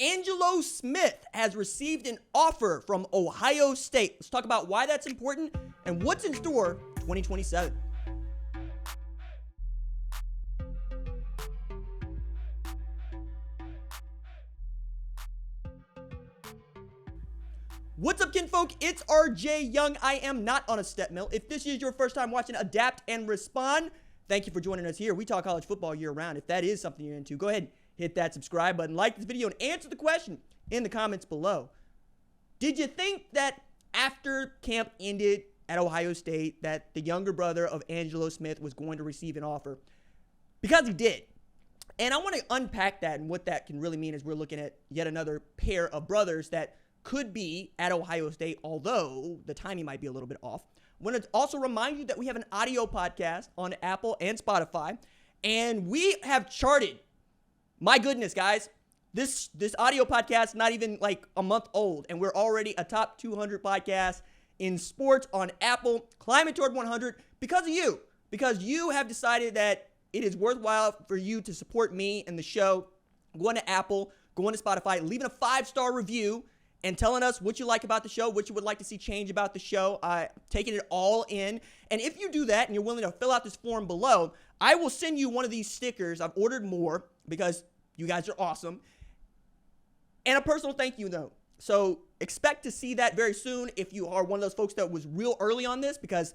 Angelo Smith has received an offer from Ohio State. Let's talk about why that's important and what's in store 2027. What's up, kinfolk? It's RJ Young. I am not on a step mill. If this is your first time watching Adapt and Respond, thank you for joining us here. We talk college football year round. If that is something you're into, go ahead and hit that subscribe button, like this video, and answer the question in the comments below. Did you think that after camp ended at Ohio State that the younger brother of Angelo Smith was going to receive an offer? Because he did. And I want to unpack that and what that can really mean as we're looking at yet another pair of brothers that could be at Ohio State, although the timing might be a little bit off. I want to also remind you that we have an audio podcast on Apple and Spotify, and we have charted. My goodness, guys, this audio podcast is not even like a month old, and we're already a top 200 podcast in sports on Apple, climbing toward 100 because of you, because you have decided that it is worthwhile for you to support me and the show, going to Apple, going to Spotify, leaving a 5-star review, and telling us what you like about the show, what you would like to see change about the show, taking it all in. And if you do that and you're willing to fill out this form below, I will send you one of these stickers. I've ordered more because you guys are awesome. And a personal thank you note. So expect to see that very soon if you are one of those folks that was real early on this, because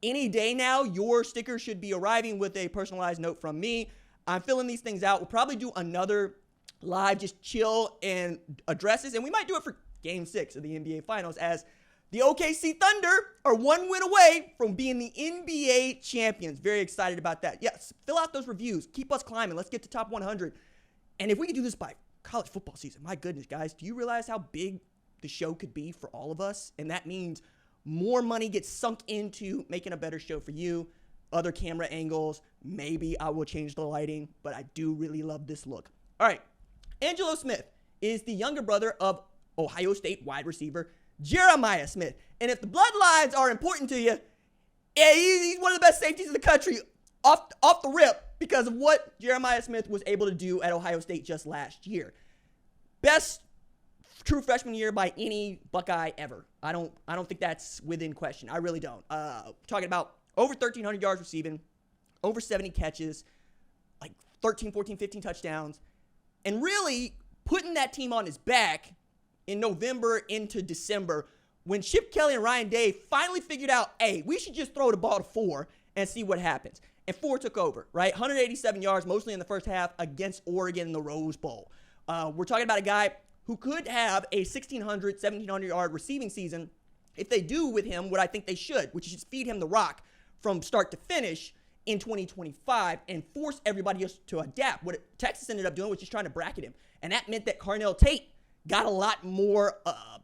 any day now, your sticker should be arriving with a personalized note from me. I'm filling these things out. We'll probably do another live, just chill and addresses, and we might do it for Game 6 of the NBA Finals, as the OKC Thunder are one win away from being the NBA champions. Very excited about that. Yes, fill out those reviews. Keep us climbing. Let's get to top 100. And if we could do this by college football season, my goodness, guys, do you realize how big the show could be for all of us? And that means more money gets sunk into making a better show for you, other camera angles. Maybe I will change the lighting, but I do really love this look. All right. Angelo Smith is the younger brother of Ohio State wide receiver Jeremiah Smith. And if the bloodlines are important to you, he's one of the best safeties in the country off the rip because of what Jeremiah Smith was able to do at Ohio State just last year. Best true freshman year by any Buckeye ever. I don't think that's within question. I really don't. Talking about over 1,300 yards receiving, over 70 catches, like 13, 14, 15 touchdowns. And really putting that team on his back in November into December when Chip Kelly and Ryan Day finally figured out, hey, we should just throw the ball to 4 and see what happens. And 4 took over, right? 187 yards, mostly in the first half, against Oregon in the Rose Bowl. We're talking about a guy who could have a 1,600, 1,700-yard receiving season if they do with him what I think they should, which is just feed him the rock from start to finish in 2025 and force everybody else to adapt. What Texas ended up doing was just trying to bracket him. And that meant that Carnell Tate got a lot more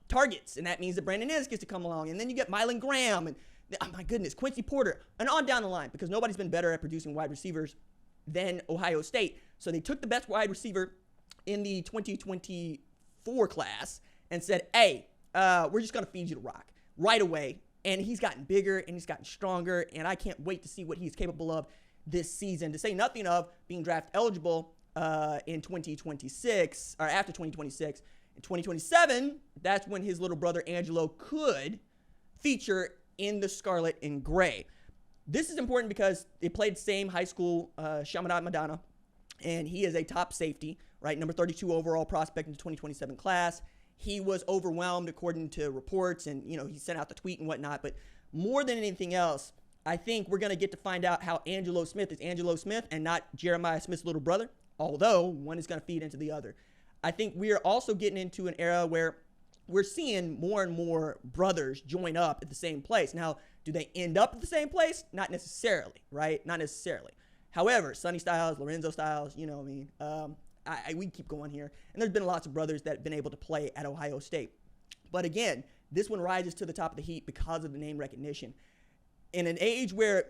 targets. And that means that Brandon Inniss gets to come along. And then you get Mylan Graham and, oh my goodness, Quincy Porter, and on down the line, because nobody's been better at producing wide receivers than Ohio State. So they took the best wide receiver in the 2024 class and said, hey, we're just going to feed you the rock right away. And he's gotten bigger and he's gotten stronger, and I can't wait to see what he's capable of this season, to say nothing of being draft eligible in 2026, or after 2026. In 2027, that's when his little brother Angelo could feature in the Scarlet and Gray. This is important because they played same high school, Chaminade Madonna, and he is a top safety, right? Number 32 overall prospect in the 2027 class. He was overwhelmed according to reports, and, he sent out the tweet and whatnot. But more than anything else, I think we're going to get to find out how Angelo Smith is Angelo Smith and not Jeremiah Smith's little brother, although one is going to feed into the other. I think we are also getting into an era where we're seeing more and more brothers join up at the same place. Now, do they end up at the same place? Not necessarily, right? Not necessarily. However, Sonny Styles, Lorenzo Styles, we keep going here. And there's been lots of brothers that have been able to play at Ohio State. But again, this one rises to the top of the heap because of the name recognition. In an age where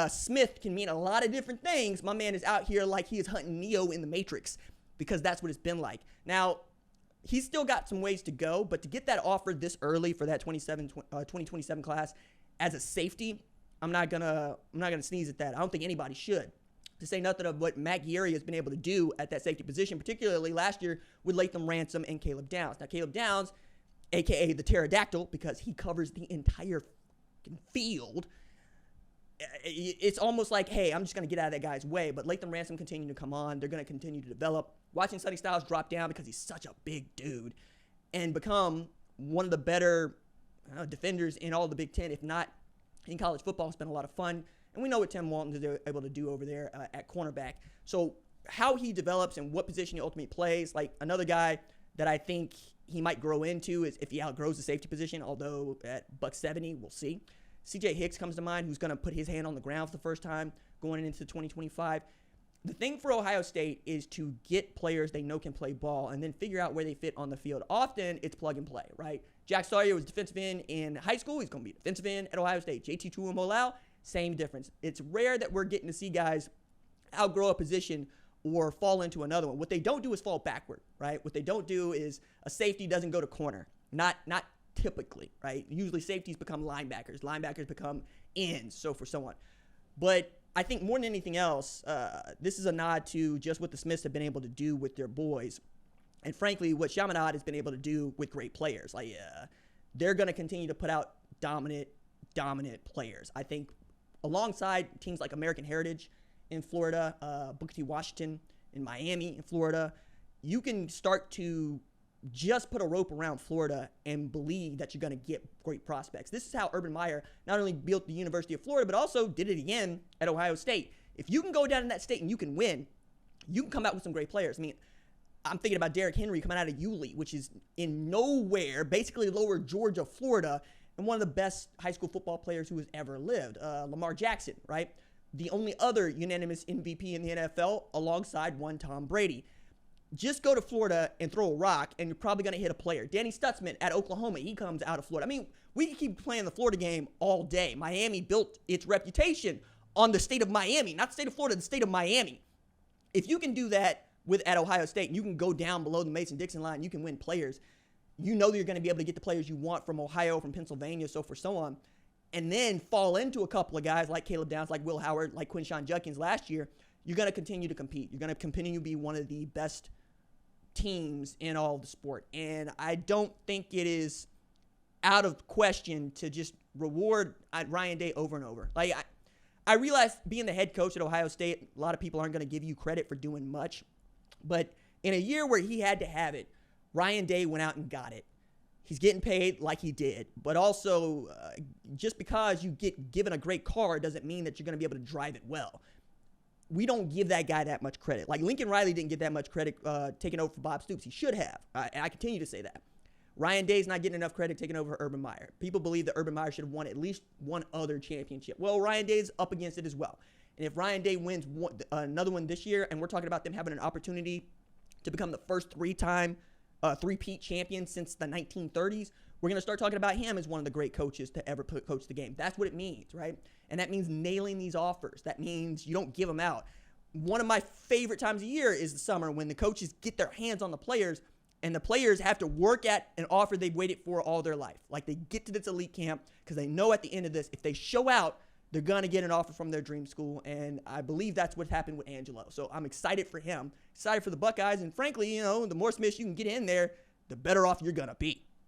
Smith can mean a lot of different things, my man is out here like he is hunting Neo in the Matrix, because that's what it's been like. Now, he's still got some ways to go, but to get that offer this early for that 2027 class as a safety, I'm not gonna sneeze at that. I don't think anybody should. to say nothing of what Matt Gary has been able to do at that safety position, particularly last year with Latham Ransom and Caleb Downs. Now, Caleb Downs, a.k.a. the pterodactyl, because he covers the entire field, it's almost like, hey, I'm just going to get out of that guy's way. But Latham Ransom continue to come on. They're going to continue to develop. Watching Sonny Styles drop down because he's such a big dude and become one of the better defenders in all the Big Ten, if not in college football. It's been a lot of fun. And we know what Tim Walton is able to do over there at cornerback. So how he develops and what position he ultimately plays, like another guy that I think he might grow into is if he outgrows the safety position, although at buck 70, we'll see. C.J. Hicks comes to mind, who's going to put his hand on the ground for the first time going into 2025. The thing for Ohio State is to get players they know can play ball and then figure out where they fit on the field. Often, it's plug and play, right? Jack Sawyer was defensive end in high school. He's going to be defensive end at Ohio State. JT Tuimoloau, same difference. It's rare that we're getting to see guys outgrow a position or fall into another one. What they don't do is fall backward, right? What they don't do is a safety doesn't go to corner. Not typically, right? Usually safeties become linebackers. Linebackers become ends, so for so on. But I think more than anything else, this is a nod to just what the Smiths have been able to do with their boys. And frankly, what Chaminade has been able to do with great players. Like, they're going to continue to put out dominant players. I think alongside teams like American Heritage in Florida, Booker T. Washington in Miami in Florida, you can start to just put a rope around Florida and believe that you're going to get great prospects. This is how Urban Meyer not only built the University of Florida, but also did it again at Ohio State. If you can go down in that state and you can win, you can come out with some great players. I mean, I'm thinking about Derrick Henry coming out of Yulee, which is in nowhere, basically lower Georgia, Florida, and one of the best high school football players who has ever lived. Lamar Jackson, right? The only other unanimous MVP in the NFL alongside one Tom Brady. Just go to Florida and throw a rock, and you're probably going to hit a player. Danny Stutzman at Oklahoma, he comes out of Florida. I mean, we can keep playing the Florida game all day. Miami built its reputation on the state of Miami, not the state of Florida, the state of Miami. If you can do that at Ohio State, and you can go down below the Mason-Dixon line, you can win players. You know that you're going to be able to get the players you want from Ohio, from Pennsylvania, so for so on, and then fall into a couple of guys like Caleb Downs, like Will Howard, like Quinshawn Judkins last year. You're going to continue to compete. You're going to continue to be one of the best teams in all of the sport. And I don't think it is out of question to just reward Ryan Day over and over. Like, I realize being the head coach at Ohio State, a lot of people aren't going to give you credit for doing much. But in a year where he had to have it, Ryan Day went out and got it. He's getting paid like he did. But also, just because you get given a great car doesn't mean that you're going to be able to drive it well. We don't give that guy that much credit. Like, Lincoln Riley didn't get that much credit taking over for Bob Stoops. He should have. And I continue to say that. Ryan Day's not getting enough credit taking over Urban Meyer. People believe that Urban Meyer should have won at least one other championship. Well, Ryan Day's up against it as well. And if Ryan Day wins another one this year, and we're talking about them having an opportunity to become the first three-peat champion since the 1930s, we're going to start talking about him as one of the great coaches to ever coach the game. That's what it means, right? And that means nailing these offers. That means you don't give them out. One of my favorite times of year is the summer when the coaches get their hands on the players and the players have to work at an offer they've waited for all their life. Like, they get to this elite camp because they know at the end of this, if they show out, they're going to get an offer from their dream school. And I believe that's what happened with Angelo. So I'm excited for him, excited for the Buckeyes. And frankly, the more Smiths you can get in there, the better off you're going to be.